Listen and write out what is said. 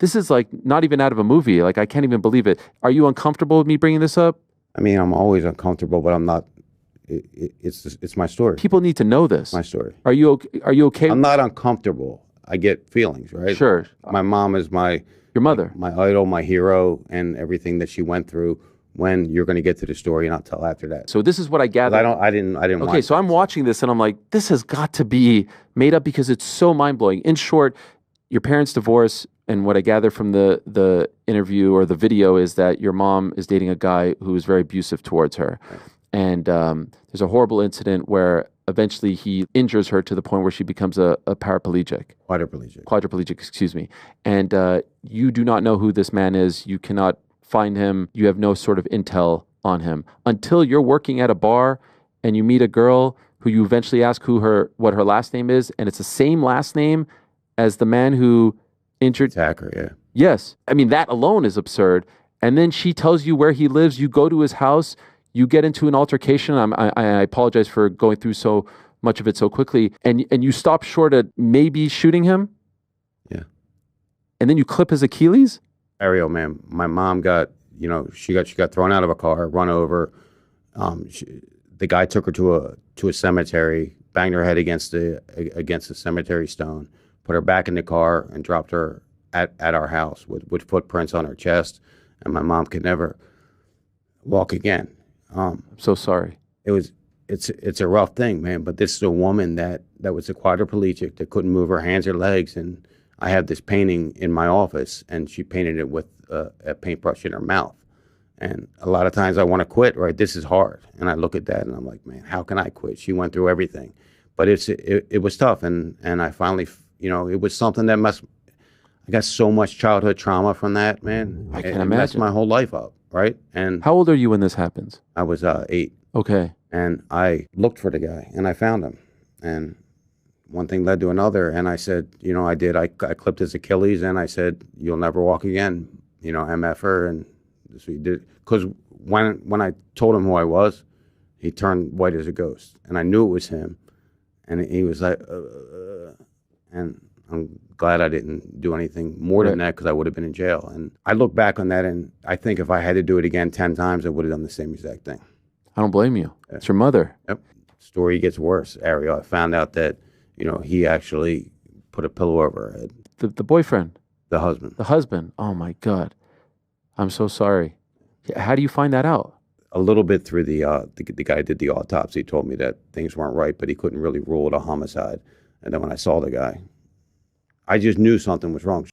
This is like not even out of a movie. Like, I can't even believe it. Are you uncomfortable with me bringing this up? I mean, I'm always uncomfortable, but I'm not. It's my story. People need to know this. My story. Are you okay? I'm not uncomfortable. I get feelings, right? Sure. My mom is your mother, my idol, my hero, and everything that she went through. When you're going to get to the story, and I'll tell after that. So this is what I gathered. I didn't. Okay, so I'm watching this, and I'm like, this has got to be made up because it's so mind blowing. In short, your parents divorce, and what I gather from the interview or the video is that your mom is dating a guy who is very abusive towards her, right. And there's a horrible incident where eventually he injures her to the point where she becomes a paraplegic. Quadriplegic, excuse me. And you do not know who this man is. You cannot find him. You have no sort of intel on him until you're working at a bar and you meet a girl who you eventually ask what her last name is, and it's the same last name as the man who injured Attacker, yeah. Yes. I mean, that alone is absurd. And then she tells you where he lives. You go to his house. You get into an altercation. I apologize for going through so much of it so quickly. And you stop short at maybe shooting him. Yeah. And then you clip his Achilles. Ariel, man, my mom got, she got thrown out of a car, run over. The guy took her to a cemetery, banged her head against the cemetery stone, put her back in the car, and dropped her at our house with footprints on her chest, and my mom could never walk again. I'm so sorry. It's a rough thing, man. But this is a woman that was a quadriplegic that couldn't move her hands or legs, and I have this painting in my office, and she painted it with a paintbrush in her mouth. And a lot of times I want to quit, right? This is hard. And I look at that and I'm like, man, how can I quit? She went through everything. But it was tough. And I finally, it was something that I got so much childhood trauma from that, man. I can imagine. It messed my whole life up, right? And how old are you when this happens? I was 8. Okay. And I looked for the guy and I found him. And one thing led to another, and I said, I clipped his Achilles, and I said, you'll never walk again, MFer, and this he did. Because when I told him who I was, he turned white as a ghost, and I knew it was him, and he was like, and I'm glad I didn't do anything more than that, because I would have been in jail. And I look back on that, and I think if I had to do it again 10 times, I would have done the same exact thing. I don't blame you. Yeah. It's your mother. Yep. Story gets worse, Ariel. I found out that he actually put a pillow over her head. The boyfriend? The husband. The husband. Oh, my God. I'm so sorry. How do you find that out? A little bit through the guy who did the autopsy told me that things weren't right, but he couldn't really rule it a homicide. And then when I saw the guy, I just knew something was wrong.